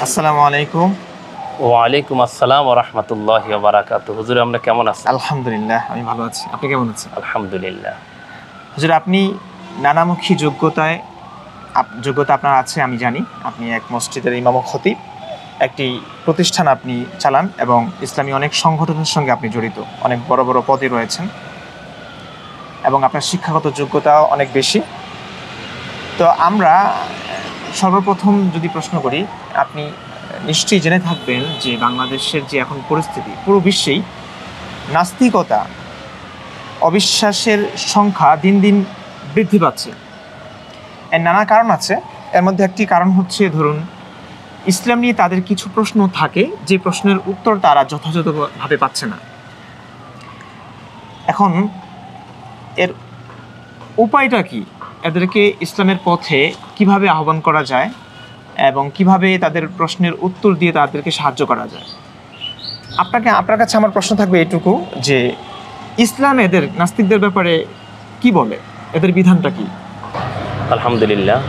আসসালামু আলাইকুম। ওয়ালাইকুম আসসালাম ওয়া রাহমাতুল্লাহি ওয়া বারাকাতুহু। হুজুর, আমরা কেমন আছেন? আলহামদুলিল্লাহ, আমি ভালো আছি। আপনি কেমন আছেন? আলহামদুলিল্লাহ। হুজুর, আপনি নানামুখী যোগ্যতা আপনার আছে আমি জানি। আপনি এক মসজিদের ইমাম ও খতিব, একটি প্রতিষ্ঠান আপনি চালান এবং ইসলামী অনেক সংগঠনের সঙ্গে আপনি জড়িত। অনেক বড় বড় পদে রয়েছেন এবং আপনার শিক্ষাগত যোগ্যতাও অনেক বেশি। তো আমরা সর্বপ্রথম যদি প্রশ্ন করি, আপনি নিশ্চয়ই জেনে থাকবেন যে বাংলাদেশের যে এখন পরিস্থিতি, পুরো বিশ্বেই নাস্তিকতা, অবিশ্বাসের সংখ্যা দিন দিন বৃদ্ধি পাচ্ছে। এর নানা কারণ আছে। এর মধ্যে একটি কারণ হচ্ছে, ধরুন, ইসলাম নিয়ে তাদের কিছু প্রশ্ন থাকে যে প্রশ্নের উত্তর তারা যথাযথভাবে পাচ্ছে না। এখন এর উপায়টা কি? এদেরকে ইসলামের পথে কিভাবে আহ্বান করা যায় এবং কিভাবে তাদের প্রশ্নের উত্তর দিয়ে তাদেরকে সাহায্য করা যায়? আপনার কাছে আমার প্রশ্ন থাকবে এটুকু যে ইসলাম এদের নাস্তিকদের ব্যাপারে কি বলে, এদের বিধানটা কি? আলহামদুলিল্লাহ।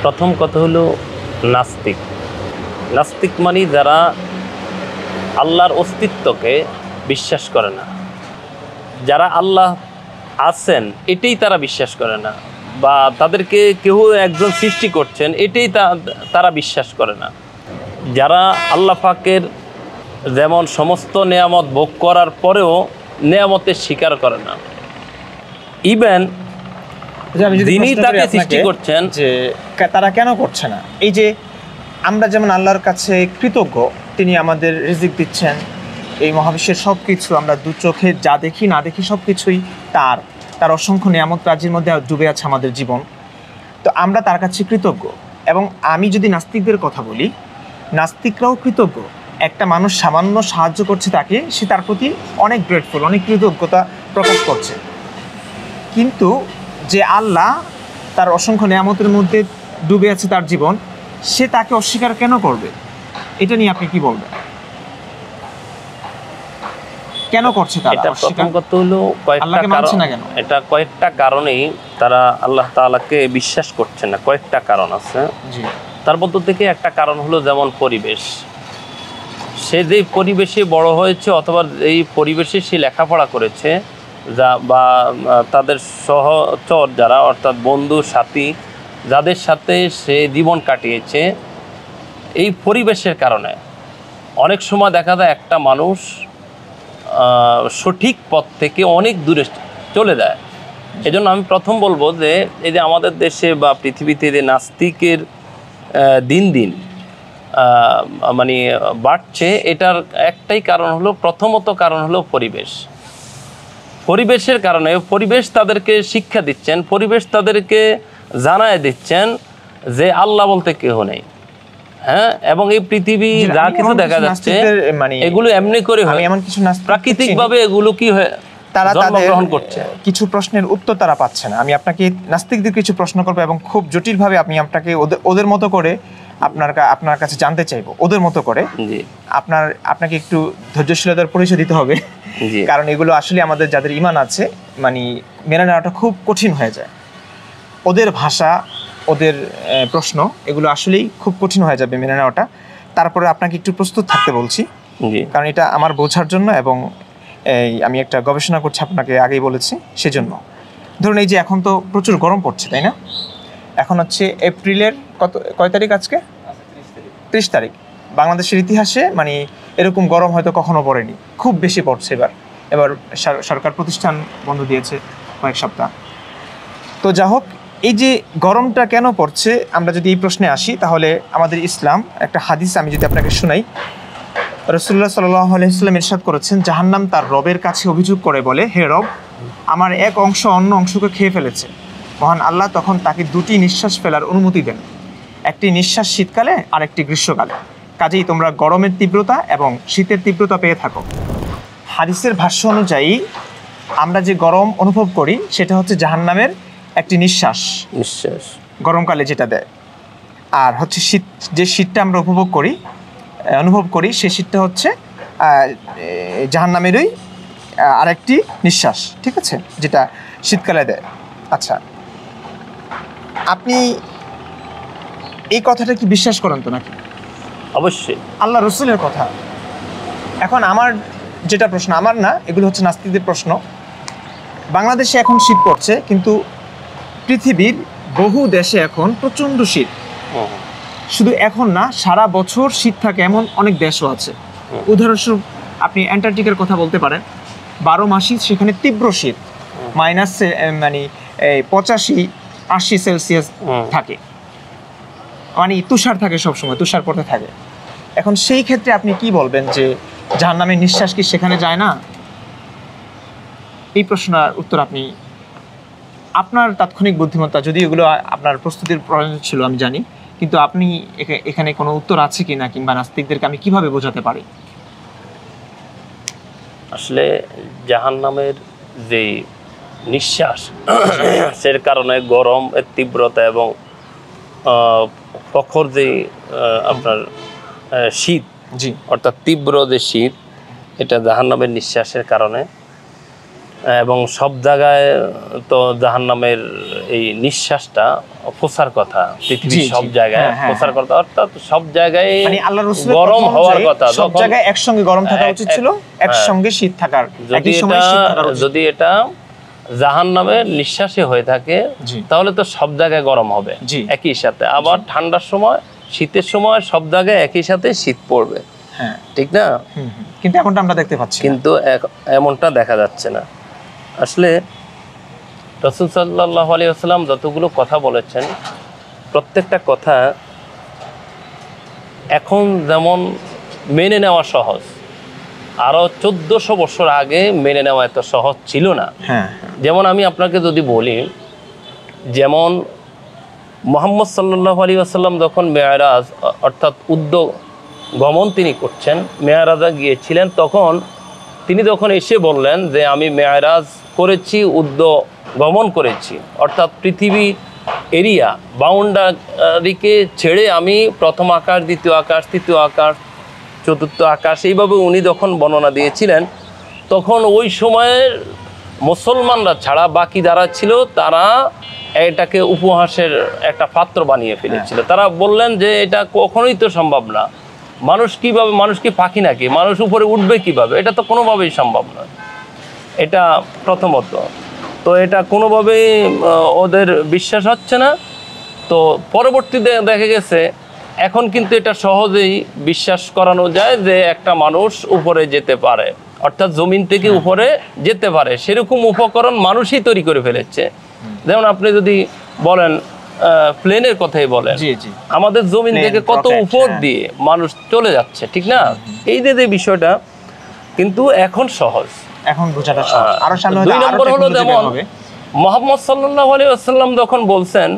প্রথম কথা হলো নাস্তিক। নাস্তিক মানে যারা আল্লাহর অস্তিত্বকে বিশ্বাস করে না, যারা আল্লাহ আছেন এটাই তারা বিশ্বাস করে না, বা তাদেরকে কেউ একজন সৃষ্টি করছেন এটাই তারা বিশ্বাস করে না। যারা আল্লাহ পাকের যেমন সমস্ত নেয়ামত ভোগ করার পরেও নেয়ামতের স্বীকার করে না, ইভেন যিনি তাকে সৃষ্টি করছেন যে তারা কেন করছে না। এই যে আমরা যেমন আল্লাহর কাছে কৃতজ্ঞ, তিনি আমাদের রিজিক দিচ্ছেন, এই মহাবিশ্বের সব কিছু আমরা দু চোখে যা দেখি না দেখি সব কিছুই তার অসংখ্য নিয়ামত রাজ্যের মধ্যে ডুবে আছে আমাদের জীবন। তো আমরা তার কাছে কৃতজ্ঞ। এবং আমি যদি নাস্তিকদের কথা বলি, নাস্তিকরাও কৃতজ্ঞ। একটা মানুষ সামান্য সাহায্য করছে তাকে, সে তার প্রতি অনেক গ্রেটফুল, অনেক কৃতজ্ঞতা প্রকাশ করছে। কিন্তু যে আল্লাহ তার অসংখ্য নিয়ামতের মধ্যে ডুবে আছে তার জীবন, সে তাকে অস্বীকার কেন করবে? এটা নিয়ে আপনি কি বলবেন? কেন করছে তারা? এটা প্রথম কথা হলো এটা কয়েকটা কারণেই তারা আল্লাহ তাআলাকে বিশ্বাস করছে না। কয়েকটা কারণ আছে। তার মধ্য থেকে একটা কারণ হলো যেমন পরিবেশ। সে যে পরিবেশে বড় হয়েছে অথবা এই পরিবেশে সে লেখাপড়া করেছে, বা তাদের সহচর যারা, অর্থাৎ বন্ধু সাথী যাদের সাথে সে জীবন কাটিয়েছে, এই পরিবেশের কারণে অনেক সময় দেখা যায় একটা মানুষ সঠিক পথ থেকে অনেক দূরে চলে যায়। এজন্য আমি প্রথম বলবো যে এই যে আমাদের দেশে বা পৃথিবীতে যে নাস্তিকের দিন দিন মানে বাড়ছে, এটার একটাই কারণ হলো, প্রথমত কারণ হলো পরিবেশের কারণে। পরিবেশ তাদেরকে শিক্ষা দিচ্ছেন, পরিবেশ তাদেরকে জানায় দিচ্ছেন যে আল্লাহ বলতে কেউ নেই। হ্যাঁ, এবং এই পৃথিবী যা কিছু দেখা যাচ্ছে এগুলো এমনি করে হয়, এমন কিছু প্রাকৃতিকভাবে এগুলো কি হয়, তারা জন্মগ্রহণ করছে। কিছু প্রশ্নের উত্তর তারা পাচ্ছে না। আমি আপনাকে নাস্তিকদের কিছু প্রশ্ন করবো এবং খুব জটিলভাবে আমি আপনাকে ওদের মতো করে আপনার কাছে জানতে চাইবো, ওদের মতো করে। আপনাকে একটু ধৈর্যশীলতার পরিচয় দিতে হবে, কারণ এগুলো আসলে আমাদের যাদের ঈমান আছে মানে মেনে নেওয়াটা খুব কঠিন হয়ে যায়। ওদের ভাষা, ওদের প্রশ্ন, এগুলো আসলেই খুব কঠিন হয়ে যাবে মেনে নেওয়াটা। তারপরে আপনাকে একটু প্রস্তুত থাকতে বলছি, কারণ এটা আমার বোঝার জন্য এবং আমি একটা গবেষণা করছি, আপনাকে আগেই বলেছি সেজন্য। ধরুন, এই যে এখন তো প্রচুর গরম পড়ছে, তাই না? এখন হচ্ছে এপ্রিলের কয় তারিখ আজকে? 30 তারিখ। বাংলাদেশের ইতিহাসে মানে এরকম গরম হয়তো কখনো পড়েনি, খুব বেশি পড়ছে এবার সরকার প্রতিষ্ঠান বন্ধ দিয়েছে কয়েক সপ্তাহ। তো যা হোক, এই যে গরমটা কেন পড়ছে, আমরা যদি এই প্রশ্নে আসি, তাহলে আমাদের ইসলাম একটা হাদিস আমি যদি আপনাকে শোনাই। রাসূলুল্লাহ সাল্লাল্লাহু আলাইহি ওয়াসাল্লাম ইরশাদ করেছেন, জাহান্নাম তার রবের কাছে অভিযোগ করে বলে, হে রব, আমার এক অংশ অন্য অংশকে খেয়ে ফেলেছে। মহান আল্লাহ তখন তাকে দুটি নিঃশ্বাস ফেলার অনুমতি দেন, একটি নিঃশ্বাস শীতকালে আর একটি গ্রীষ্মকালে। কাজেই তোমরা গরমের তীব্রতা এবং শীতের তীব্রতা পেয়ে থাকো। হাদিসের ভাষ্য অনুযায়ী আমরা যে গরম অনুভব করি সেটা হচ্ছে জাহান্নামের একটি নিঃশ্বাস গরমকালে যেটা দেয়। আর হচ্ছে শীতটা আমরা অনুভব করি সেই শীতটা হচ্ছে জাহান্নামেরই আরেকটি নিঃশ্বাস, ঠিক আছে, যেটা শীতকালে দেয়। আচ্ছা, আপনি এই কথাটা কি বিশ্বাস করেন তো নাকি? অবশ্যই আল্লাহ রসুলের কথা। এখন আমার যেটা প্রশ্ন, আমার না, এগুলো হচ্ছে নাস্তিকদের প্রশ্ন। বাংলাদেশে এখন শীত পড়ছে, কিন্তু পৃথিবীর বহু দেশে এখন প্রচণ্ড শীত। শুধু এখন না, সারা বছর শীত থাকে এমন অনেক দেশও আছে। উদাহরণস্বরূপ আপনি অ্যান্টার্কটিকার কথা বলতে পারেন, 12 মাসই সেখানে তীব্র শীত, মাইনাস মানে 85-80 সেলসিয়াস থাকে, মানে তুষার থাকে, সবসময় তুষার পড়তে থাকে। এখন সেই ক্ষেত্রে আপনি কি বলবেন যে জাহান্নামের নিঃশ্বাস কি সেখানে যায় না? এই প্রশ্নের উত্তর আপনি, আপনার তাৎক্ষণিক বুদ্ধিমত্তা, যদি এগুলো আপনার প্রস্তুতির প্রয়োজন ছিল আমি জানি, কিন্তু আপনি এখানে কোনো উত্তর আছে কিনা, কিংবা নাস্তিকদেরকে আমি কিভাবে বোঝাতে পারি? আসলে জাহান্নামের যে নিঃশ্বাস সের কারণে গরমের তীব্রতা এবং প্রখর যে আপনার শীত, জি, অর্থাৎ তীব্র যে শীত, এটা জাহান্নামের নিঃশ্বাসের কারণে। এবং সব জায়গায় তো জাহান্নামের এই নিঃশ্বাসটা প্রচার কথা, পৃথিবীর সব জায়গায় প্রচার কথা, অর্থাৎ সব জায়গায় মানে আল্লাহ রাসূলের গরম হওয়ার কথা, সব জায়গায় একসঙ্গে গরম থাকা উচিত ছিল, একসঙ্গে শীত থাকার, যদি এটা জাহান্নামের নিঃশ্বাসে হয়ে থাকে তাহলে তো সব জায়গায় গরম হবে একই সাথে। আবার ঠান্ডার সময়, শীতের সময় সব জায়গায় একই সাথে শীত পড়বে, ঠিক না? কিন্তু এমনটা আমরা দেখতে পাচ্ছি, কিন্তু এমনটা দেখা যাচ্ছে না। আসলে রাসূল সাল্লাল্লাহু আলাইহি ওয়াসাল্লাম যতগুলো কথা বলেছেন, প্রত্যেকটা কথা এখন যেমন মেনে নেওয়া সহজ, আরো 1400 বছর আগে মেনে নেওয়া এত সহজ ছিল না। যেমন আমি আপনাকে যদি বলি, যেমন মুহাম্মদ সাল্লাল্লাহু আলাইহি ওয়াসাল্লাম যখন মেরাজ অর্থাৎ গমন তিনি করছেন, মেরাজে গিয়েছিলেন, তখন তিনি যখন এসে বললেন যে আমি মেরাজ করেছি, গমন করেছি, অর্থাৎ পৃথিবী এরিয়া বাউন্ডারিকে ছেড়ে আমি প্রথম আকাশ, দ্বিতীয় আকাশ, তৃতীয় আকাশ, চতুর্থ আকাশ, এইভাবে উনি যখন বর্ণনা দিয়েছিলেন, তখন ওই সময়ের মুসলমানরা ছাড়া বাকি যারা ছিল তারা এটাকে উপহাসের একটা পাত্র বানিয়ে ফেলেছিল। তারা বললেন যে এটা কখনোই তো সম্ভব না, মানুষ কিভাবে, মানুষ কি পাখি নাকি, মানুষ উপরে উঠবে কিভাবে, এটা তো কোনোভাবেই সম্ভব নয়। এটা প্রথমত তো এটা কোনোভাবেই ওদের বিশ্বাস হচ্ছে না। তো পরবর্তীতে দেখা গেছে এখন কিন্তু এটা সহজেই বিশ্বাস করানো যায় যে একটা মানুষ উপরে যেতে পারে, অর্থাৎ জমিন থেকে উপরে যেতে পারে, সেরকম উপকরণ মানুষই তৈরি করে ফেলেছে। যেমন আপনি যদি বলেন প্লেনের কথাই বলেন, আমাদের জমিন থেকে কত উপর দিয়ে মানুষ চলে যাচ্ছে, ঠিক না? এই যে বিষয়টা কিন্তু এখন সহজ, এখন বোঝাটা সহজ। আরো সামনে 2 নম্বর হলো, যেমন মুহাম্মদ সাল্লাল্লাহু আলাইহি ওয়াসাল্লাম যখন বলছেন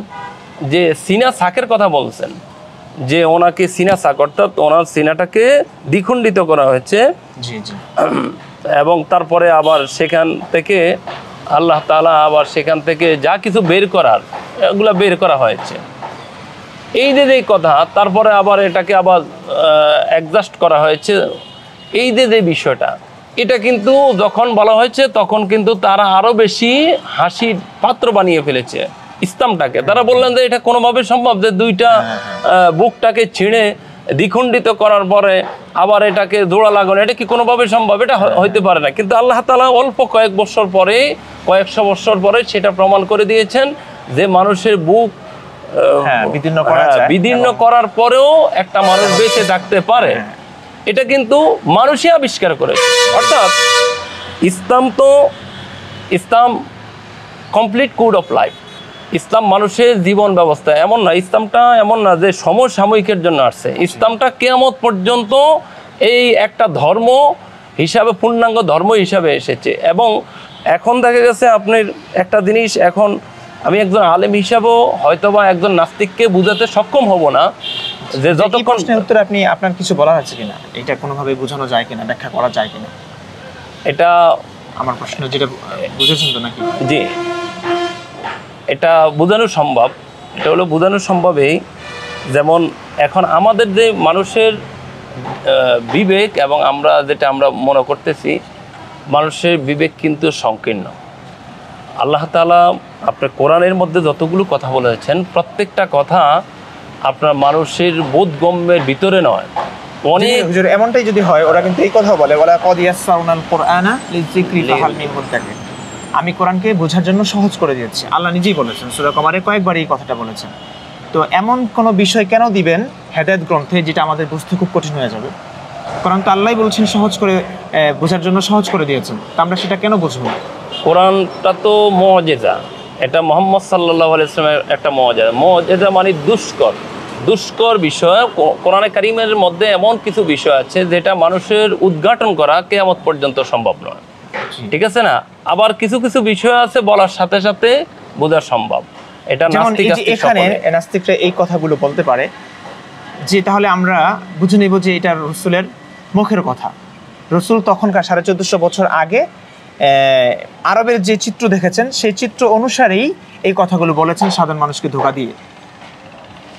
যে সিনা সাকের কথা বলছেন, যে ওনাকে সিনা সাক অর্থাৎ ওনার সিনাটাকে দ্বিখণ্ডিত করা হয়েছে, এবং তারপরে আবার সেখান থেকে আল্লাহ তাআলা আবার সেখান থেকে যা কিছু বের করার এগুলা বের করা হয়েছে, এই যে কথা, তারপরে আবার এটাকে আবার অ্যাডজাস্ট করা হয়েছে, এই যে বিষয়টা, এটা কিন্তু যখন বলা হয়েছে তখন কিন্তু তারা আরো বেশি হাসির পাত্র বানিয়ে ফেলেছে ইসলামটাকে। তারা বললেন যে এটা কোনোভাবে সম্ভব যে দুইটা বুকটাকে ছিঁড়ে দ্বিখণ্ডিত করার পরে আবার এটাকে জোড়া লাগানো, এটা কি কোনোভাবে সম্ভব? এটা হইতে পারে না। কিন্তু আল্লাহ তাআলা অল্প কয়েকশো বছর পরে সেটা প্রমাণ করে দিয়েছেন যে মানুষের বুক বিদীর্ণ করার পরেও একটা মানুষ বেঁচে থাকতে পারে। এটা কিন্তু মানুষই আবিষ্কার করেছে। অর্থাৎ ইসলাম কমপ্লিট কোড অফ লাইফ। ইসলাম মানুষের জীবন ব্যবস্থা, এমন না, ইসলামটা এমন না যে সমসাময়িকের জন্য আসছে। ইসলামটা কিয়ামত পর্যন্ত এই একটা ধর্ম হিসাবে, পূর্ণাঙ্গ ধর্ম হিসাবে এসেছে। এবং এখন দেখা গেছে আপনার একটা জিনিস, এখন আমি একজন আলেম হিসাবেও হয়তোবা একজন নাস্তিককে বুঝাতে সক্ষম হব না যে যতক্ষণ প্রশ্নের উত্তরে আপনি আপনার কিছু বলার আছে কিনা, এটা কোনোভাবে বোঝানো যায় কিনা, ব্যাখ্যা করা যায় কিনা, এটা আমার প্রশ্ন। যেটা বুঝেছেন তো নাকি? জি, এটা বোঝানো সম্ভব। এটা হলো বোঝানো সম্ভবই, যেমন এখন আমাদের যে মানুষের বিবেক এবং আমরা মনে করতেছি, মানুষের বিবেক কিন্তু সংকীর্ণ। আল্লাহ তাআলা আপনার কোরআনের মধ্যে যতগুলো কথা বলেছেন, প্রত্যেকটা কথা আপনার মানুষের বোধগম্যের ভিতরে নয়, অনেক হুজুর এমনটাই যদি হয়, ওরা কিন্তু এই কথাও বলে, ওয়ালা ক্বাদ ইয়াসসারনাল কুরআনা লিযিকরি ফাহাল মিন মুদ্দাকির। আমি কোরআনকে বোঝার জন্য সহজ করে দিয়েছি, আল্লাহ নিজেই বলেছেন, সূরা কমারে কয়েকবার এই কথাটা বলেছেন। তো এমন কোনো বিষয় কেন দিবেন হেদায়েত গ্রন্থে যেটা আমাদের বুঝতে খুব কঠিন হয়ে যাবে? কোরআন তো আল্লাহই বলছেন সহজ করে বোঝার জন্য সহজ করে দিয়েছেন, তা আমরা সেটা কেন বুঝবো না? কোরআনটা তো মুআজিজা, এটা মুহাম্মদ সাল্লাল্লাহু আলাইহি ওয়াসাল্লামের একটা মুআজিজা। মুআজিজা মানে দুষ্কর বিষয়। কোরআনে কারীমের মধ্যে এমন কিছু বিষয় আছে যেটা মানুষের উদ্ঘাটন করা কিয়ামত পর্যন্ত সম্ভব নয়, ঠিক আছে না? আবার কিছু কিছু বিষয় আছে বলার সাথে সাথে বোঝা সম্ভব। এটা নাস্তিক এখানে নাস্তিকরা এই কথাগুলো বলতে পারে যে তাহলে আমরা বুঝে নেব যে এটা রসুলের মুখের কথা। রসুল তখনকার 1450 বছর আগে আরবের যে চিত্র দেখেছেন সেই চিত্র অনুসারেই এই কথাগুলো বলেছেন সাধারণ মানুষকে ধোঁকা দিয়ে।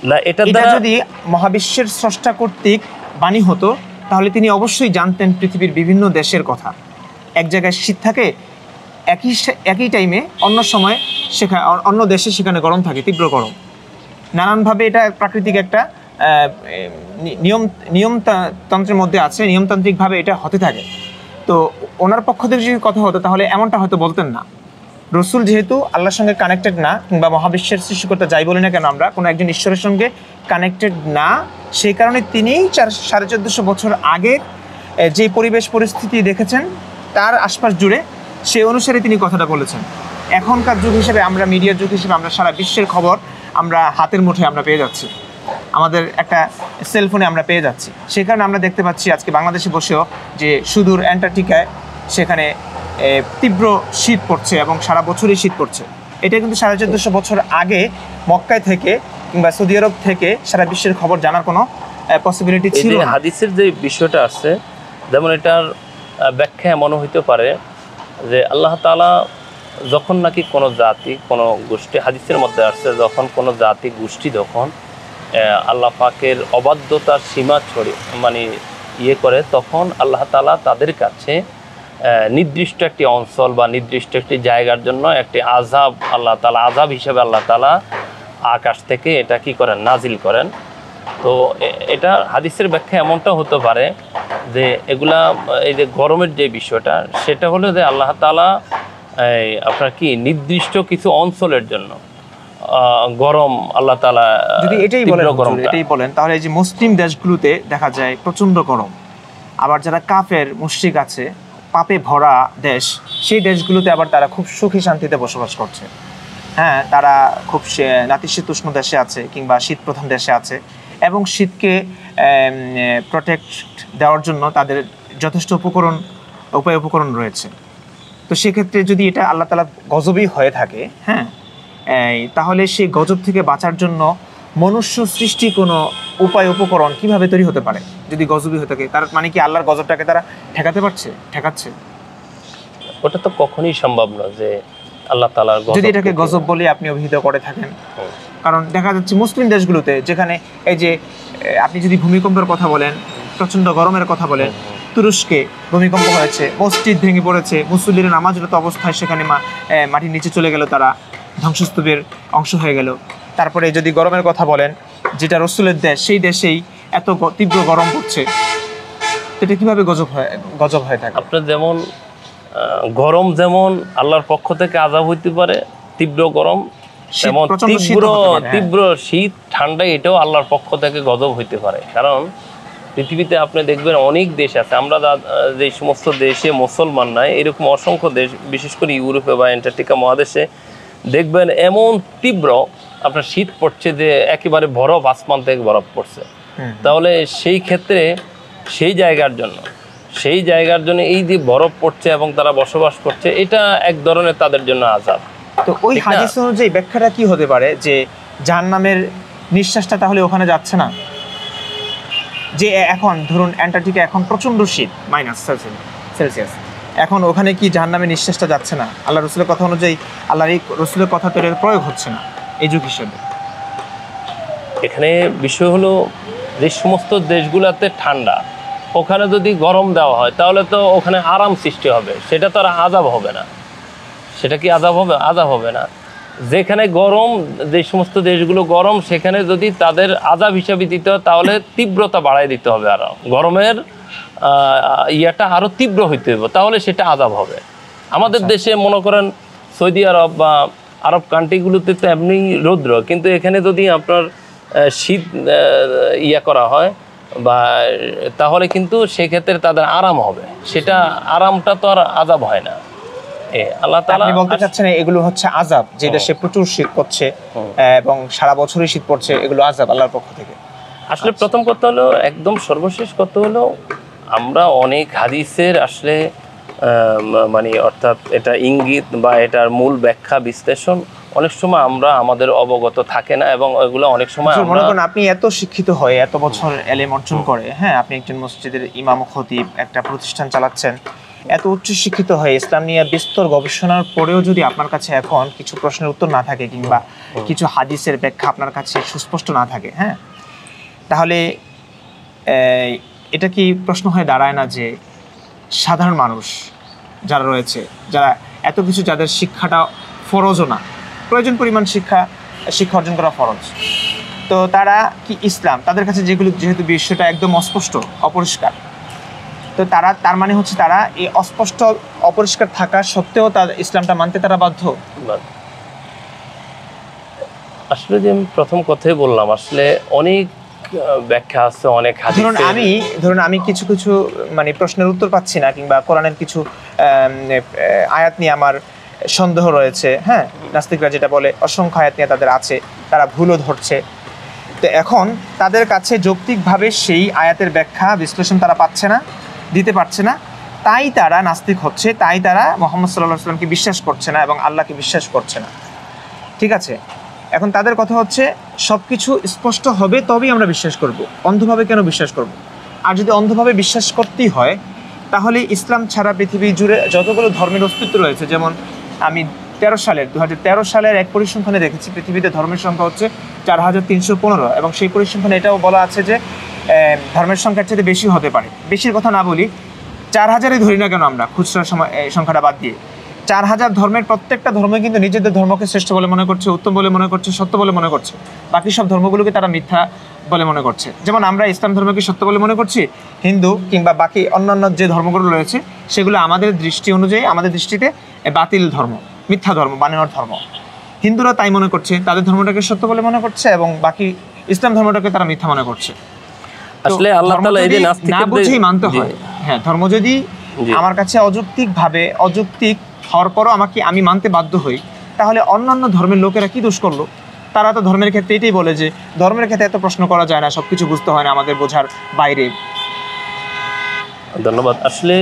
না, এটা যদি মহাবিশ্বের স্রষ্টা কর্তৃক বাণী হতো তাহলে তিনি অবশ্যই জানতেন পৃথিবীর বিভিন্ন দেশের কথা। এক জায়গায় শীত থাকে, একই টাইমে অন্য সময় সেখানে অন্য দেশে সেখানে গরম থাকে, তীব্র গরম। নানানভাবে এটা প্রাকৃতিক একটা নিয়মতন্ত্রের মধ্যে আছে, নিয়মতান্ত্রিকভাবে এটা হতে থাকে। তো ওনার পক্ষ থেকে যদি কথা হতো তাহলে এমনটা হয়তো বলতেন না। রসুল যেহেতু আল্লাহর সঙ্গে কানেক্টেড না, কিংবা মহাবিশ্বের সৃষ্টিকর্তা যাই বলি না কেন আমরা, কোনো একজন ঈশ্বরের সঙ্গে কানেক্টেড না, সেই কারণে তিনি 1450 বছর আগে যে পরিবেশ পরিস্থিতি দেখেছেন তার আশপাশ জুড়ে সেই অনুসারে তিনি কথাটা বলেছেন। এখনকার যুগ হিসেবে আমরা মিডিয়ার যুগ হিসেবে আমরা সারা বিশ্বের খবর আমরা হাতের মুঠোয় আমরা পেয়ে যাচ্ছি, আমাদের একটা সেলফোনে আমরা পেয়ে যাচ্ছি। সেই কারণে আমরা দেখতে পাচ্ছি আজকে বাংলাদেশে বসেও যে সুদূর অ্যান্টার্কটিকায় সেখানে তীব্র শীত পড়ছে এবং সারা বছরই শীত পড়ছে। এটা কিন্তু 1450 বছর আগে মক্কায় থেকে কিংবা সৌদি আরব থেকে সারা বিশ্বের খবর জানার কোনো পসিবিলিটি ছিল না। হাদিসের যে বিষয়টা আছে, যেমন এটার ব্যাখ্যা এমন হইতে পারে যে আল্লাহ তাআলা যখন নাকি কোনো জাতি, কোনো গোষ্ঠী, হাদিসের মধ্যে আসছে, যখন কোনো জাতি গোষ্ঠী যখন আল্লাহ পাকের অবাধ্যতার সীমা মানে করে, তখন আল্লাহ তাআলা তাদের কাছে নির্দিষ্ট একটি অঞ্চল বা নির্দিষ্ট একটি জায়গার জন্য একটি আযাব আল্লাহ তাআলা, আযাব হিসেবে আল্লাহ তাআলা আকাশ থেকে এটা কি করেন, নাজিল করেন। তো এটা হাদিসের ব্যাখ্যা এমনটা হতে পারে যে এগুলা, এই যে গরমের যে বিষয়টা, সেটা হলো যে আল্লাহ তাআলা আপনার কি নির্দিষ্ট কিছু অঞ্চলের জন্য গরম আল্লাহ তাআলা যদি এটাই বলেন তাহলে এই যে মুসলিম দেশগুলোতে দেখা যায় প্রচণ্ড গরম, আবার যারা কাফের মুশরিক আছে, পাপে ভরা দেশ, সেই দেশগুলোতে আবার তারা খুব সুখী শান্তিতে বসবাস করছে। হ্যাঁ, তারা খুব নাতিশীতোষ্ণ দেশে আছে কিংবা শীত প্রধান দেশে আছে, এবং শীতকে প্রোটেক্ট দেওয়ার জন্য তাদের যথেষ্ট উপকরণ রয়েছে। তো সেক্ষেত্রে যদি এটা আল্লাহ তাআলা গজবই হয়ে থাকে, হ্যাঁ, তাহলে সেই গজব থেকে বাঁচার জন্য মনুষ্য সৃষ্টি কোনো উপকরণ কিভাবে তৈরি হতে পারে? যদি গজবই হয়ে থাকে, তার মানে কি আল্লাহর গজবটাকে তারা ঠেকাচ্ছে? ওটা তো কখনোই সম্ভব না যে আল্লাহ তাআলার গজব, যদি এটাকে গজব বলে আপনি অভিহিত করে থাকেন। কারণ দেখা যাচ্ছে মুসলিম দেশগুলোতে, যেখানে এই যে আপনি যদি ভূমিকম্পের কথা বলেন, প্রচণ্ড গরমের কথা বলেন, তুরস্কে ভূমিকম্প হয়েছে, মসজিদ ভেঙে পড়েছে, মুসল্লিরা নামাজরত অবস্থায় সেখানে মাটির নিচে চলে গেল, তারা ধ্বংসস্তূপের অংশ হয়ে গেল। তারপরে যদি গরমের কথা বলেন, যেটা রসুলের দেশ, সেই দেশেই এত তীব্র গরম পড়ছে, এটা কিভাবে গজব হয়ে থাকে? আপনার যেমন গরম যেমন আল্লাহর পক্ষ থেকে আযাব হইতে পারে, তীব্র গরম, যেমন তীব্র শীত, ঠান্ডা, এটাও আল্লাহর পক্ষ থেকে গজব হইতে পারে। কারণ পৃথিবীতে আপনি দেখবেন অনেক দেশ আছে, আমরা যে সমস্ত দেশে মুসলমান নাই, এরকম অসংখ্য দেশ, বিশেষ করে ইউরোপে বা অ্যান্টার্কটিকা মহাদেশে দেখবেন এমন তীব্র আপনার শীত পড়ছে যে একেবারে বরফ, আসমান থেকে বরফ পড়ছে। তাহলে সেই ক্ষেত্রে সেই জায়গার জন্য এই যে বরফ পড়ছে এবং তারা বসবাস করছে, এটা এক ধরনের তাদের জন্য আযাব। তো ওই হাদিস অনুযায়ী ব্যাখ্যাটা কি হতে পারে যে জাহান্নামের নিঃশ্বাসটা তাহলে ওখানে যাচ্ছে না? যে এখন ধরুন অ্যান্টার্কটিকা এখন প্রচণ্ড শীত, -সেলসিয়াস, এখন ওখানে কি জাহান্নামের নিঃশ্বাসটা যাচ্ছে না? আল্লাহ রসুলের কথা অনুযায়ী আল্লাহর এই রসুলের কথা তো এর প্রয়োগ হচ্ছে না এই যুগ হিসেবে। এখানে বিষয় হলো যে সমস্ত দেশগুলোতে ঠান্ডা, ওখানে যদি গরম দেওয়া হয় তাহলে তো ওখানে আরাম সৃষ্টি হবে, সেটা তো আর আযাব হবে না। সেটা কি আযাব হবে? আযাব হবে না। যেখানে গরম, যে সমস্ত দেশগুলো গরম, সেখানে যদি তাদের আযাব হিসাবে দিতে হয় তাহলে তীব্রতা বাড়ায় দিতে হবে, আরো গরমের ইয়াটা আরো তীব্র হইতে হবে, তাহলে সেটা আযাব হবে। আমাদের দেশে মনে করেন সৌদি আরব বা আরব কান্ট্রিগুলোতে তো এমনি রৌদ্র, কিন্তু এখানে যদি আপনার শীত ইয়া করা হয় বা তাহলে কিন্তু সেক্ষেত্রে তাদের আরাম হবে, সেটা আরামটা তো আর আযাব হয় না। আল্লাহ তাআলা আপনি বলতে চাচ্ছেন এগুলো হচ্ছে আযাব, যে দেশে প্রচুর শীত পড়ছে এবং সারা বছরই শীত পড়ছে, এগুলো আযাব আল্লাহর পক্ষ থেকে? আসলে প্রথম কথা হলো, একদম সর্বশেষ কথা হলো, আমরা অনেক হাদিসের আসলে মানে অর্থাৎ এটা ইঙ্গিত বা এটার মূল ব্যাখ্যা বিশ্লেষণ অনেক সময় আমরা আমাদের অবগত থাকে না, এবং ওইগুলো অনেক সময় মনে করেন আপনি এত শিক্ষিত হয়ে এত বছর এলেম অর্জন করে, হ্যাঁ, আপনি একজন মসজিদের ইমাম খতিব, একটা প্রতিষ্ঠান চালাচ্ছেন, এত উচ্চ শিক্ষিত হয়ে ইসলাম নিয়ে বিস্তর গবেষণার পরেও যদি আপনার কাছে এখন কিছু প্রশ্নের উত্তর না থাকে কিংবা কিছু হাদিসের ব্যাখ্যা আপনার কাছে সুস্পষ্ট না থাকে, হ্যাঁ, তাহলে এটা কি প্রশ্ন হয়ে দাঁড়ায় না যে সাধারণ মানুষ যারা রয়েছে, যারা এত কিছু, যাদের শিক্ষাটা ফরজও না, প্রয়োজন পরিমাণ শিক্ষা অর্জন করা ফরজ, তো তারা কি ইসলাম, তাদের কাছে যেগুলো, যেহেতু বিষয়টা একদম অস্পষ্ট অপরিষ্কার, তো তার মানে হচ্ছে তারা এই অস্পষ্ট অপরিষ্কার থাকা সত্ত্বেও তার ইসলামটা মানতে তারা বাধ্য? আসলে যে আমি প্রথম কথাই বললাম, আসলে অনেক ব্যাখ্যা আছে, অনেক হাদিস। ধরুন আমি কিছু কিছু মানে প্রশ্নের উত্তর পাচ্ছি না, কিংবা কোরআনের কিছু আয়াত নিয়ে আমার সন্দেহ রয়েছে, হ্যাঁ, নাস্তিকরা যেটা বলে অসংখ্য আয়াত নিয়ে তাদের আছে, তারা ভুলও ধরছে, তো এখন তাদের কাছে যৌক্তিকভাবে সেই আয়াতের ব্যাখ্যা বিশ্লেষণ তারা পাচ্ছে না, দিতে পারছে না, তাই তারা নাস্তিক হচ্ছে, তাই তারা মুহাম্মদ সাল্লাল্লাহু আলাইহি ওয়াসাল্লামকে বিশ্বাস করছে না এবং আল্লাহকে বিশ্বাস করছে না। ঠিক আছে, এখন তাদের কথা হচ্ছে সব কিছু স্পষ্ট হবে তবেই আমরা বিশ্বাস করব, অন্ধভাবে কেন বিশ্বাস করব? আর যদি অন্ধভাবে বিশ্বাস করতেই হয়, তাহলে ইসলাম ছাড়া পৃথিবী জুড়ে যতগুলো ধর্মের অস্তিত্ব রয়েছে, যেমন আমি 2013 সালের এক পরিসংখ্যানে দেখেছি পৃথিবীতে ধর্মের সংখ্যা হচ্ছে 4315, এবং সেই পরিসংখ্যানে এটাও বলা আছে যে ধর্মের সংখ্যার চেয়ে বেশি হতে পারে। বেশির কথা না বলি, 4000-ই ধরি না কেন আমরা, খুচরা সংখ্যাটা বাদ দিয়ে 4000 ধর্মের প্রত্যেকটা ধর্ম কিন্তু নিজেদের ধর্মকে শ্রেষ্ঠ বলে মনে করছে, উত্তম বলে মনে করছে, সত্য বলে মনে করছে, বাকি সব ধর্মগুলোকে তারা মিথ্যা বলে মনে করছে। যেমন আমরা ইসলাম ধর্মকে সত্য বলে মনে করছি, হিন্দু কিংবা বাকি অন্যান্য যে ধর্মগুলো রয়েছে সেগুলো আমাদের দৃষ্টি অনুযায়ী, আমাদের দৃষ্টিতে বাতিল ধর্ম, মিথ্যা ধর্ম, বানানোর ধর্ম। হিন্দুরা তাই মনে করছে, তাদের ধর্মটাকে সত্য বলে মনে করছে, এবং বাকি ইসলাম ধর্মটাকে তারা মিথ্যা মনে করছে। আসলে আল্লাহ তাআলা এই যে না বুঝেই মানতে হয়, হ্যাঁ, ধর্ম যদি আমার কাছে অযৌক্তিক হওয়ার পরও আমি মানতে বাধ্য হই, তাহলে অন্যান্য ধর্মের লোকেরা কি দোষ করলো? তারা তো ধর্মের ক্ষেত্রে এটাই বলে যে ধর্মের ক্ষেত্রে এত প্রশ্ন করা যায় না, সবকিছু বুঝতে হয় না, আমাদের বোঝার বাইরে। ধন্যবাদ। আসলে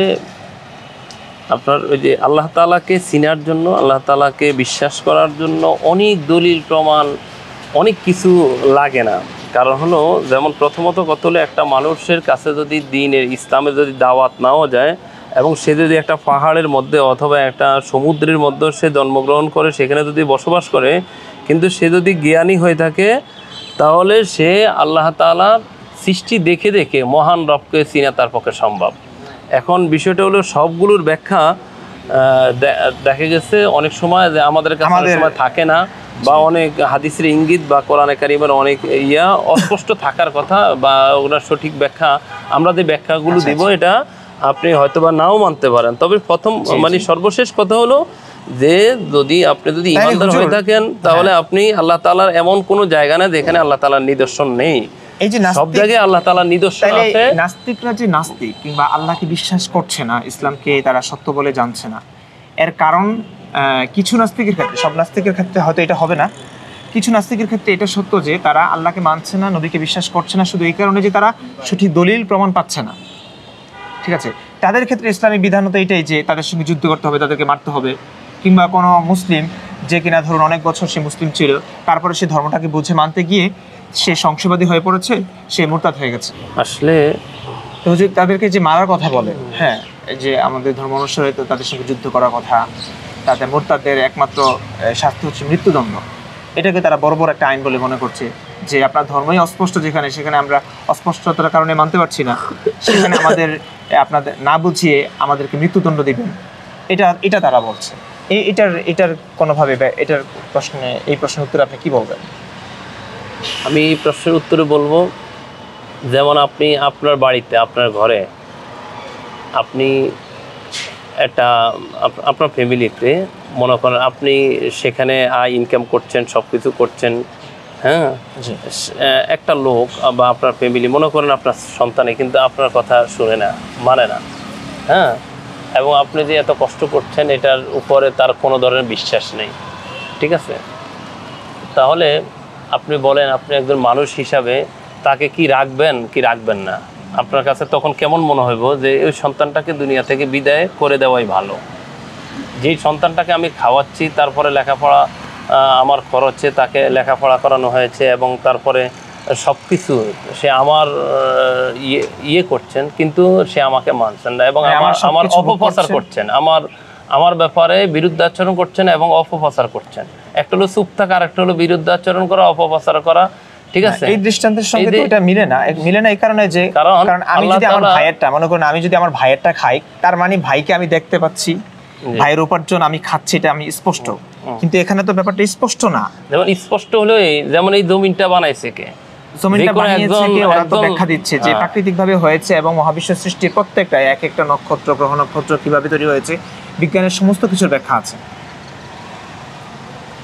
আপনার ওই যে আল্লাহ তাআলাকে চিনার জন্য, আল্লাহ তাআলাকে বিশ্বাস করার জন্য অনেক দলিল প্রমাণ, অনেক কিছু লাগে না। কারণ হলো, যেমন প্রথমত কত হলো, একটা মানুষের কাছে যদি দ্বীনের, ইসলামের যদি দাওয়াত নাও যায়, এবং সে যদি একটা পাহাড়ের মধ্যে অথবা একটা সমুদ্রের মধ্যে সে জন্মগ্রহণ করে, সেখানে যদি বসবাস করে, কিন্তু সে যদি জ্ঞানী হয়ে থাকে, তাহলে সে আল্লাহ তাআলার সৃষ্টি দেখে দেখে মহান রবকে চিনা তার পক্ষে সম্ভব। এখন বিষয়টা হলো, সবগুলোর ব্যাখ্যা দেখা গেছে অনেক সময় যে আমাদের কাছে অনেক সময় থাকে না, বা অনেক হাদিসের ইঙ্গিত বা কোরআনে কারিমের অনেক অস্পষ্ট থাকার কথা, বা ওগুলোর সঠিক ব্যাখ্যা আমরা যে ব্যাখ্যাগুলো দিব, এটা আপনি হয়তোবা নাও মানতে পারেন। তবে প্রথম মানে সর্বশেষ কথা হলো যে যদি ইমানদার হয়ে থাকেন, তাহলে আপনি আল্লাহ তাআলার এমন কোনো জায়গা না যেখানে আল্লাহ তাআলার নিদর্শন নেই, এই যে সব জায়গায় আল্লাহ তাআলার নিদর্শন আছে। নাস্তিকরা যে নাস্তিক কিংবা আল্লাহকে বিশ্বাস করছে না, ইসলামকে তারা সত্য বলে জানছে না, এর কারণ কিছু নাস্তিকের ক্ষেত্রে, সব নাস্তিকের ক্ষেত্রে হয়তো এটা হবে না, কিছু নাস্তিকের ক্ষেত্রে এটা সত্য যে তারা আল্লাহকে মানছে না, নবীকে বিশ্বাস করছে না, শুধু এই কারণে যে তারা সঠিক দলিল প্রমাণ পাচ্ছে না। ঠিক আছে, তাদের ক্ষেত্রে ইসলামিক বিধান তো এটাই যে তাদের সঙ্গে যুদ্ধ করতে হবে, তাদেরকে মারতে হবে, কিংবা কোনো মুসলিম যে কিনা ধরুন অনেক বছর সে মুসলিম ছিল, তারপরে সে ধর্মটাকে বুঝে মানতে গিয়ে সে সংশয়বাদী হয়ে পড়েছে, সে মুরতাদ হয়ে গেছে। আসলে তো যে তাদেরকে যে মারার কথা বলে, হ্যাঁ, যে আমাদের ধর্ম অনুসারে তো তাদের সঙ্গে যুদ্ধ করার কথা, তাদের মুরতাদের একমাত্র শাস্তি হচ্ছে মৃত্যুদণ্ড, এটাকে তারা বড় বড় একটা আইন বলে মনে করছে, যে আপনার ধর্মই অস্পষ্ট, সেখানে আমরা অস্পষ্টতার কারণে মানতে পারছি না, সেখানে আপনাদের না বুঝিয়ে আমাদেরকে মৃত্যুদণ্ড দিবেন, এটা তারা বলছে। এটার কোনোভাবে এটার প্রশ্নে এই প্রশ্নের উত্তরে আপনি কি বলবেন? আমি এই প্রশ্নের উত্তরে বলবো, যেমন আপনি আপনার বাড়িতে, আপনার ঘরে আপনি একটা আপনার ফ্যামিলিতে মনে করেন আপনি সেখানে আয় ইনকাম করছেন, সব কিছু করছেন, হ্যাঁ, একটা লোক বা আপনার ফ্যামিলি মনে করেন আপনার সন্তানে কিন্তু আপনার কথা শুনে না, মানে না, হ্যাঁ, এবং আপনি যে এত কষ্ট করছেন এটার উপরে তার কোনো ধরনের বিশ্বাস নেই, ঠিক আছে, তাহলে আপনি বলেন আপনি একজন মানুষ হিসাবে তাকে কি রাখবেন কি রাখবেন না? আপনার কাছে তখন কেমন মনে হইব যে ওই সন্তানটাকে দুনিয়া থেকে বিদায় করে দেওয়াই ভালো। যেই সন্তানটাকে আমি খাওয়াচ্ছি, তারপরে লেখাপড়া আমার খরচে তাকে লেখাপড়া করানো হয়েছে এবং তারপরে সব কিছু সে আমার ইয়ে করছেন, কিন্তু সে আমাকে মানছেন না এবং আমার অপপ্রচার করছেন, আমার ব্যাপারে বিরুদ্ধাচরণ করছেন এবং অপপ্রচার করছেন। একটা হলো চুপ থাকা, আর একটা হলো বিরুদ্ধাচরণ করা, অপপ্রচার করা, ঠিক আছে। এই দৃষ্টান্তের সঙ্গে তো এটা মিলে না এই কারণে যে কারণ আমি যদি আমার ভাইয়েরটা মনে করেন, আমি যদি আমার ভাইয়েরটা খাই, তার মানে ভাইকে আমি দেখতে পাচ্ছি, ভাইয়ের উপার্জন আমি খাচ্ছি, এটা আমি স্পষ্ট। কিন্তু এখানে তো ব্যাপারটা স্পষ্ট না। যেমন স্পষ্ট হলো যেমন এই জমিনটা বানাইছে কে? জমিনটা বানিয়েছে কে? ওরা তো ব্যাখ্যা দিচ্ছে যে প্রাকৃতিকভাবে হয়েছে এবং মহাবিশ্ব সৃষ্টির প্রত্যেকটা এক একটা নক্ষত্র, গ্রহ নক্ষত্র কিভাবে তৈরি হয়েছে, বিজ্ঞানের সমস্ত কিছুর ব্যাখ্যা আছে।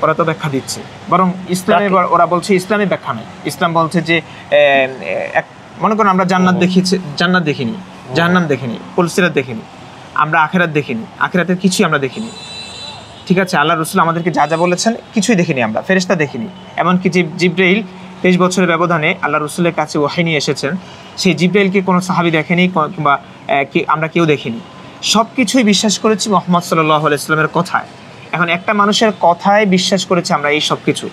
ওরা তো ব্যাখ্যা দিচ্ছে, বরং ইসলামে ওরা বলছে ইসলামে ব্যাখ্যা নেই। ইসলাম বলছে যে মনে করেন আমরা জান্নাত দেখিনি, জাহান্নাম দেখিনি, পুলসিরাত দেখিনি, আমরা আখিরাত দেখিনি, আখিরাতের কিছুই আমরা দেখিনি, ঠিক আছে। আল্লাহ রাসূল আমাদেরকে যা যা বলেছেন কিছুই দেখিনি আমরা, ফেরেশতা দেখিনি। এমনকি জিবরাইল 23 বছরের ব্যবধানে আল্লাহ রাসূলের কাছে ওহী নিয়ে এসেছেন, সেই জিবরাইলকে কোনো সাহাবী দেখেনি কিংবা আমরা কেউ দেখিনি। সব কিছুই বিশ্বাস করেছি মুহাম্মদ সাল্লাল্লাহু আলাইহি ওয়াসাল্লামের কথায়। এখন একটা মানুষের কথায় বিশ্বাস করেছে আমরা এই সব কিছু,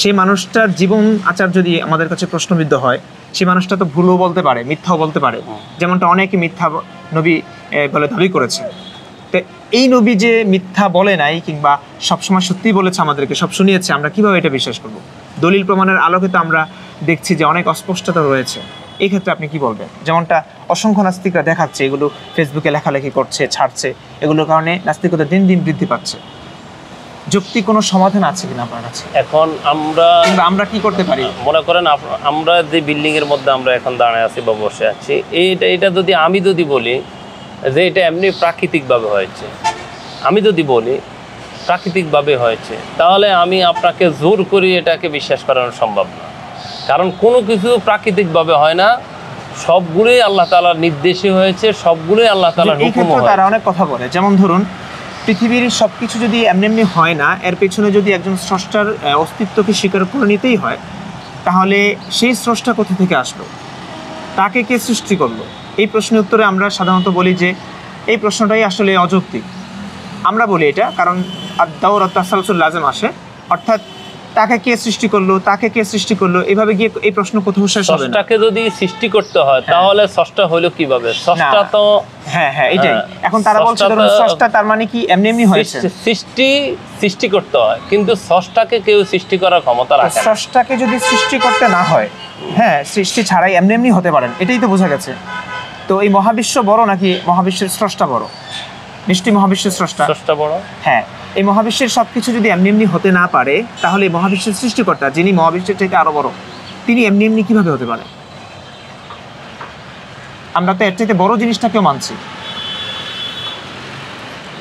সেই মানুষটার জীবন আচার যদি আমাদের কাছে প্রশ্নবিদ্ধ হয়, সেই মানুষটা তো ভুলও বলতে পারে, মিথ্যাও বলতে পারে, যেমনটা অনেকে মিথ্যা নবী বলে দাবি করেছে। তো এই নবী যে মিথ্যা বলে নাই কিংবা সবসময় সত্যি বলেছে, আমাদেরকে সব শুনিয়েছে, আমরা কিভাবে এটা বিশ্বাস করব? দলিল প্রমাণের আলোকে তো আমরা দেখছি যে অনেক অস্পষ্টতা রয়েছে। এই ক্ষেত্রে আপনি কি বলবেন? যেমনটা অসংখ্য নাস্তিকরা দেখাচ্ছে, এগুলো ফেসবুকে লেখালেখি করছে, ছাড়ছে, এগুলোর কারণে নাস্তিকতা দিন দিন বৃদ্ধি পাচ্ছে। যুক্তি কোনো সমাধান আছে কিনা আপনার কাছে? এখন আমরা কি করতে পারি? মনে করেন আমরা যে বিল্ডিং এর মধ্যে আমরা এখন দাঁড়ায় আছি বা বসে আছি, এটা যদি আমি বলি যে এটা এমনি প্রাকৃতিকভাবে হয়েছে, আমি যদি বলি প্রাকৃতিকভাবে হয়েছে, তাহলে আমি আপনাকে জোর করি এটাকে বিশ্বাস করানো সম্ভব না। কারণ কোনো কিছু প্রাকৃতিকভাবে হয় না, সবগুলোই আল্লাহ তাআলার নির্দেশে হয়েছে, সবগুলোই আল্লাহ তাআলার হুকুমে হয়েছে। তারা অনেক কথা বলে, যেমন ধরুন পৃথিবীর সবকিছু যদি এমনি হয় না, এর পেছনে যদি একজন স্রষ্টার অস্তিত্বকে স্বীকার করে নিতেই হয়, তাহলে সেই স্রষ্টা কোথা থেকে আসলো, তাকে কে সৃষ্টি করলো? এই প্রশ্নের উত্তরে আমরা সাধারণত বলি যে এই প্রশ্নটাই আসলে অযৌক্তিক। আমরা বলি এটা কারণ আদ-দাওর তাসালসুল লাজম আসে, অর্থাৎ তাকে কে সৃষ্টি করলো, এভাবে গিয়ে এই প্রশ্ন কোথাও শেষ হবে না। স্রষ্টাকে যদি সৃষ্টি করতে হয় তাহলে স্রষ্টা হলো কিভাবে? স্রষ্টা তো এটাই। এখন তারা বলছে ধরুন স্রষ্টা তার মানে কি এমনি হয়েছে? সৃষ্টি করতে হয়, কিন্তু স্রষ্টাকে কেউ সৃষ্টি করার ক্ষমতা রাখে না। স্রষ্টাকে যদি সৃষ্টি করতে না হয়, সৃষ্টি ছাড়াই এমনি হতে পারেন, এটাই তো বোঝা গেছে। তো এই মহাবিশ্ব বড় নাকি মহাবিশ্বের স্রষ্টা বড়? নিশ্চয়ই মহাবিশ্বের স্রষ্টা বড়। হ্যাঁ, এই মহাবিশ্বের সবকিছু যদি এমনি হতে না পারে, তাহলে মহাবিশ্বের সৃষ্টিকর্তা, যিনি মহাবিশ্বের থেকে আরো বড়, তিনি এমনি কিভাবে হতে পারে? আমরা তো এর চাইতে বড় জিনিসটাকেও মানছি।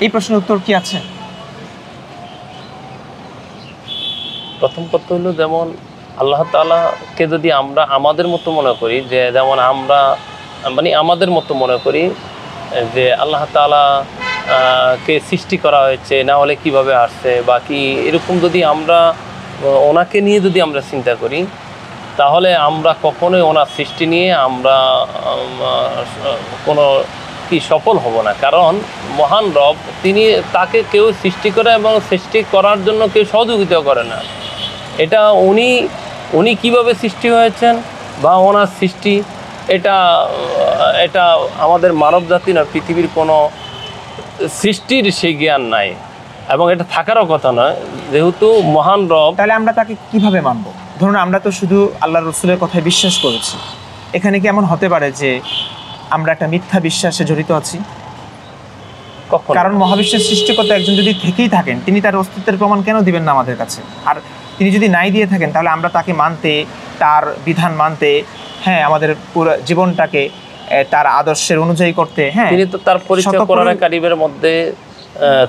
এই প্রশ্নের উত্তর কি আছে? প্রথম কথা হলো, যেমন আল্লাহ তাআলাকে যদি আমরা আমাদের মতো মনে করি, যে যেমন আমরা আমাদের মতো মনে করি যে আল্লাহ তাআলা কে সৃষ্টি করা হয়েছে, না হলে কিভাবে আসছে বা কি, এরকম যদি আমরা ওনাকে নিয়ে যদি আমরা চিন্তা করি, তাহলে আমরা কখনোই ওনার সৃষ্টি নিয়ে আমরা কোনো সফল হব না। কারণ মহান রব, তাকে কেউ সৃষ্টি করে এবং সৃষ্টি করার জন্য কেউ সহযোগিতা করে না। এটা উনি কিভাবে সৃষ্টি হয়েছেন বা ওনার সৃষ্টি, এটা আমাদের মানব জাতি না, পৃথিবীর কোনো সৃষ্টির সেই জ্ঞান নাই এবং এটা থাকারও কথা নয়, যেহেতু মহান রব। তাহলে আমরা তাকে কিভাবে মানবো? ধরুন আমরা তো শুধু আল্লাহ রসুলের কথায় বিশ্বাস করেছি, এখানে কি এমন হতে পারে যে আমরা একটা মিথ্যা বিশ্বাসে জড়িত আছি? কখনো। কারণ মহাবিশ্বের সৃষ্টিকর্তা একজন যদি থেকেই থাকেন, তিনি তার অস্তিত্বের প্রমাণ কেন দিবেন না আমাদের কাছে? আর তিনি যদি নাই দিয়ে থাকেন, তাহলে আমরা তাকে মানতে, তার বিধান মানতে, হ্যাঁ, আমাদের পুরো জীবনটাকে তার আদর্শের অনুযায়ী করতে, হ্যাঁ, তিনি তো তার পরিচয় কোরআন কারীমের মধ্যে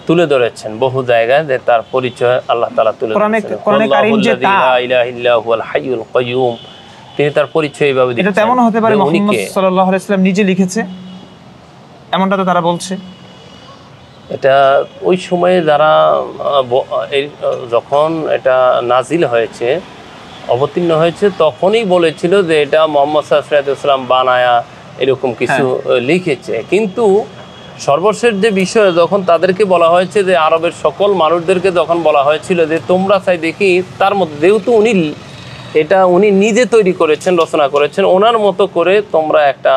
তুলে ধরেছেন বহু জায়গায়, যে তার পরিচয় আল্লাহ তাআলা তুলে ধরেছেন। কোরআনে কারীম যে লা ইলাহা ইল্লা হুয়াল হাইয়ুল কাইয়ুম, তিনি তার পরিচয় এইভাবে দিচ্ছেন। এটা তেমন হতে পারে মুহাম্মদ সাল্লাল্লাহু আলাইহি ওয়াসাল্লাম নিজে লিখেছে, এমনটা তো তারা বলছে। এটা ওই সময়ে যারা যখন এটা নাজিল হয়েছে, অবতীর্ণ হয়েছে, তখনই বলেছিল যে এটা মুহাম্মদ সাল্লাল্লাহু আলাইহি ওয়াসাল্লাম বানায়া এরকম কিছু লিখেছে। কিন্তু সর্বশেষ যে বিষয়, যখন তাদেরকে বলা হয়েছে যে আরবের সকল মানুষদেরকে যখন বলা হয়েছিল যে তোমরা চাই দেখি তার মধ্যে, যেহেতু উনি নিজে তৈরি করেছেন, রচনা করেছেন, ওনার মতো করে তোমরা একটা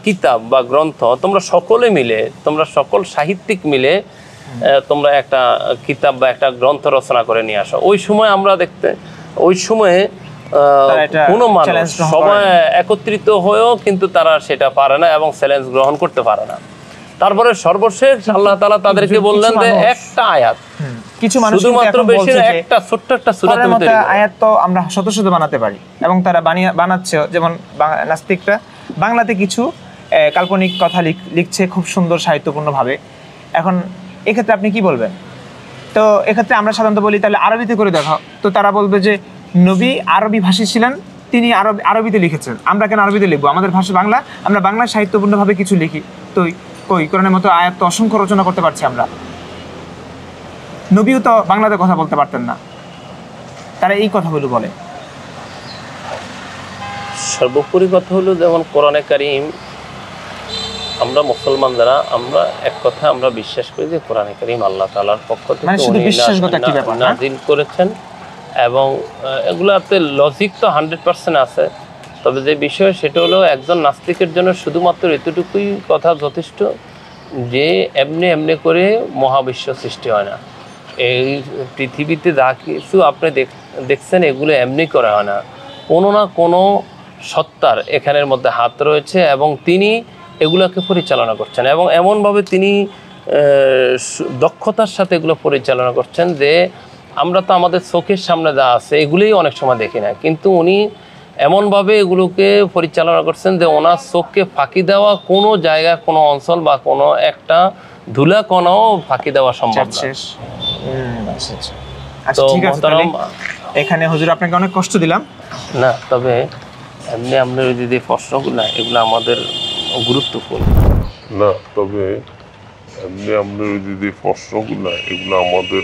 কিতাব বা গ্রন্থ তোমরা সকলে মিলে, তোমরা সকল সাহিত্যিক মিলে তোমরা একটা কিতাব বা একটা গ্রন্থ রচনা করে নিয়ে আসো। ওই সময় আমরা ওই সময়ে কোনো মানুষ সবাই একত্রিত হয়েও কিন্তু তারা সেটা পারে না এবং চ্যালেঞ্জ গ্রহণ করতে পারে না। তারপরে সর্বশেষ আল্লাহ তাআলা তাদেরকে বললেন যে একটা আয়াত, কিছু মানুষ শুধুমাত্র বেশি একটা ছোট্ট একটা সূরা তুমি তৈরি করো। আয়াত তো আমরা শত শত বানাতে পারি এবং তারা বানাচ্ছে। যেমন নাস্তিকরা বাংলাতে কিছু কাল্পনিক কথা লিখছে খুব সুন্দর সাহিত্যপূর্ণ ভাবে। এখন এক্ষেত্রে আপনি কি বলবেন? তো এক্ষেত্রে আমরা সাধারণত বলি তাহলে আরবিতে করে দেখাও, তো তারা বলবে যে নবী আরবি ভাষী ছিলেন, তিনি আরবিতে লিখেছেন, আমরা কেন আরবিতে লিখবো? আমাদের ভাষা বাংলা, আমরা বাংলা সাহিত্যপূর্ণভাবে কিছু লিখি। তো কই কোরআনের মতো আয়াত তো অসংখ্য রচনা করতে পারছি আমরা। নবীও তো বাংলাতে কথা বলতে পারতেন না, তারা এই কথাগুলো বলে। সর্বোপরি কথা হলো, যেমন কোরআনে কারীম, আমরা মুসলমান যারা, আমরা এক কথা আমরা বিশ্বাস করি যে কোরআনে কারীম আল্লাহ তাআলার পক্ষ থেকে নাযিল করেছেন এবং এগুলাতে লজিক তো 100% আছে। তবে যে বিষয় সেটা হলো, একজন নাস্তিকের জন্য শুধুমাত্র এতটুকুই কথা যথেষ্ট যে এমনি করে মহাবিশ্ব সৃষ্টি হয় না। এই পৃথিবীতে যা কিছু আপনি দেখছেন এগুলো এমনি করা হয় না, কোনো না কোনো সত্তার এখানের মধ্যে হাত রয়েছে এবং তিনি এগুলোকে পরিচালনা করছেন এবং এমনভাবে তিনি দক্ষতার সাথে এগুলো পরিচালনা করছেন যে আমরা তো আমাদের চোখের সামনে যা আছে এগুলোই অনেক সময় দেখি না, কিন্তু উনি এমনভাবে এগুলোকে পরিচালনা করছেন যে ওনার চোখকে ফাঁকি দেওয়া কোনো জায়গা, কোনো অঞ্চল বা কোনো একটা ধুলা কণাও ফাঁকি দেওয়া সম্ভব না। তো এখানে হুজুর আপনাকে অনেক কষ্ট দিলাম না, তবে এমনি আপনার যদি প্রশ্নগুলো এগুলো আমাদের গুরুত্বপূর্ণ না, তবে এমনি আপনার যদি প্রশ্নগুলো এগুলো আমাদের